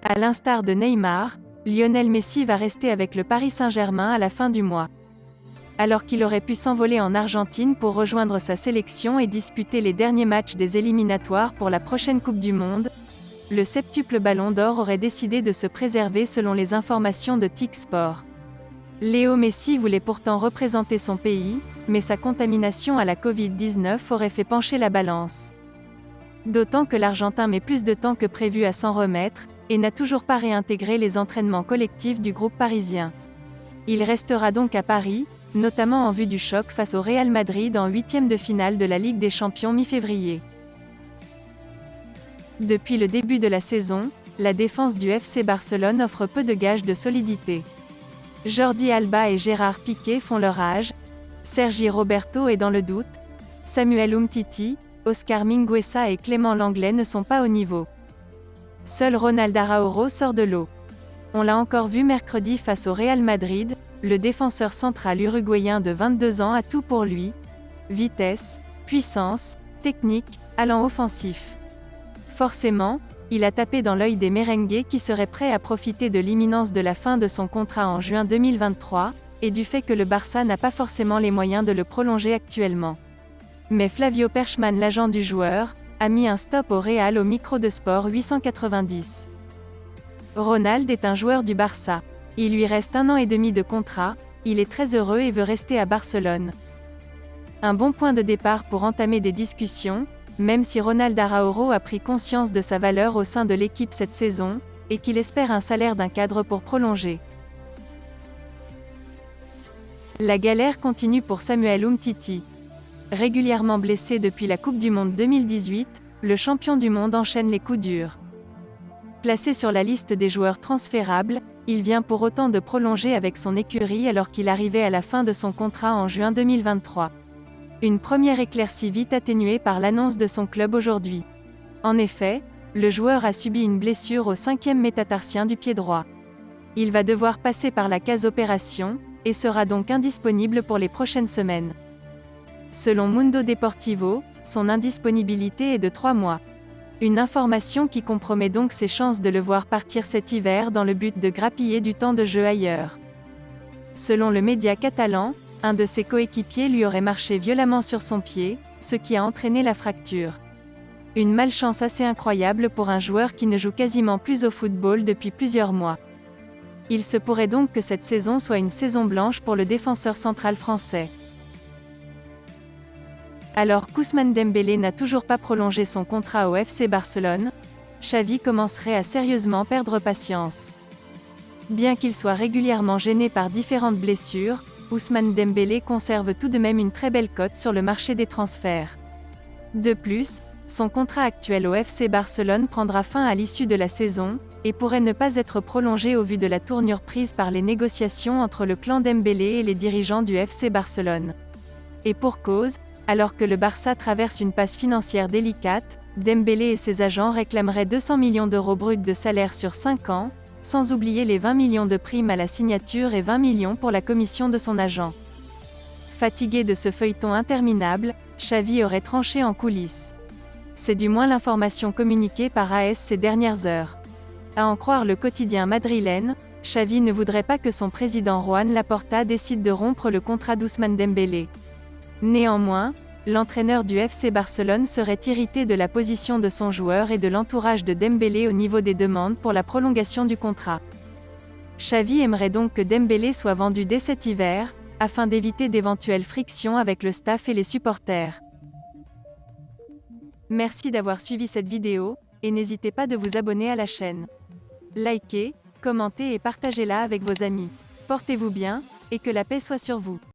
À l'instar de Neymar, Lionel Messi va rester avec le Paris Saint-Germain à la fin du mois. Alors qu'il aurait pu s'envoler en Argentine pour rejoindre sa sélection et disputer les derniers matchs des éliminatoires pour la prochaine Coupe du Monde, le septuple Ballon d'Or aurait décidé de se préserver selon les informations de TIC Sport. Léo Messi voulait pourtant représenter son pays, mais sa contamination à la Covid-19 aurait fait pencher la balance. D'autant que l'Argentin met plus de temps que prévu à s'en remettre, et n'a toujours pas réintégré les entraînements collectifs du groupe parisien. Il restera donc à Paris, notamment en vue du choc face au Real Madrid en huitième de finale de la Ligue des Champions mi-février. Depuis le début de la saison, la défense du FC Barcelone offre peu de gages de solidité. Jordi Alba et Gérard Piqué font leur âge, Sergi Roberto est dans le doute, Samuel Umtiti, Oscar Mingueza et Clément Lenglet ne sont pas au niveau. Seul Ronald Araújo sort de l'eau. On l'a encore vu mercredi face au Real Madrid, le défenseur central uruguayen de 22 ans a tout pour lui. Vitesse, puissance, technique, allant offensif. Forcément, il a tapé dans l'œil des merengues qui seraient prêts à profiter de l'imminence de la fin de son contrat en juin 2023, et du fait que le Barça n'a pas forcément les moyens de le prolonger actuellement. Mais Flavio Perchman, l'agent du joueur, a mis un stop au Real au micro de Sport 890. Ronald est un joueur du Barça. Il lui reste 1 an et demi de contrat, il est très heureux et veut rester à Barcelone. Un bon point de départ pour entamer des discussions, même si Ronald Araújo a pris conscience de sa valeur au sein de l'équipe cette saison, et qu'il espère un salaire d'un cadre pour prolonger. La galère continue pour Samuel Umtiti. Régulièrement blessé depuis la Coupe du Monde 2018, le champion du monde enchaîne les coups durs. Placé sur la liste des joueurs transférables, il vient pour autant de prolonger avec son écurie alors qu'il arrivait à la fin de son contrat en juin 2023. Une première éclaircie vite atténuée par l'annonce de son club aujourd'hui. En effet, le joueur a subi une blessure au 5e métatarsien du pied droit. Il va devoir passer par la case opération, et sera donc indisponible pour les prochaines semaines. Selon Mundo Deportivo, son indisponibilité est de 3 mois. Une information qui compromet donc ses chances de le voir partir cet hiver dans le but de grappiller du temps de jeu ailleurs. Selon le média catalan, un de ses coéquipiers lui aurait marché violemment sur son pied, ce qui a entraîné la fracture. Une malchance assez incroyable pour un joueur qui ne joue quasiment plus au football depuis plusieurs mois. Il se pourrait donc que cette saison soit une saison blanche pour le défenseur central français. Alors qu'Ousmane Dembélé n'a toujours pas prolongé son contrat au FC Barcelone, Xavi commencerait à sérieusement perdre patience. Bien qu'il soit régulièrement gêné par différentes blessures, Ousmane Dembélé conserve tout de même une très belle cote sur le marché des transferts. De plus, son contrat actuel au FC Barcelone prendra fin à l'issue de la saison, et pourrait ne pas être prolongé au vu de la tournure prise par les négociations entre le clan Dembélé et les dirigeants du FC Barcelone. Et pour cause, alors que le Barça traverse une passe financière délicate, Dembélé et ses agents réclameraient 200 millions d'euros bruts de salaire sur 5 ans, sans oublier les 20 millions de primes à la signature et 20 millions pour la commission de son agent. Fatigué de ce feuilleton interminable, Xavi aurait tranché en coulisses. C'est du moins l'information communiquée par AS ces dernières heures. À en croire le quotidien madrilène, Xavi ne voudrait pas que son président Juan Laporta décide de rompre le contrat d'Ousmane Dembélé. Néanmoins, l'entraîneur du FC Barcelone serait irrité de la position de son joueur et de l'entourage de Dembélé au niveau des demandes pour la prolongation du contrat. Xavi aimerait donc que Dembélé soit vendu dès cet hiver, afin d'éviter d'éventuelles frictions avec le staff et les supporters. Merci d'avoir suivi cette vidéo, et n'hésitez pas de vous abonner à la chaîne. Likez, commentez et partagez-la avec vos amis. Portez-vous bien, et que la paix soit sur vous.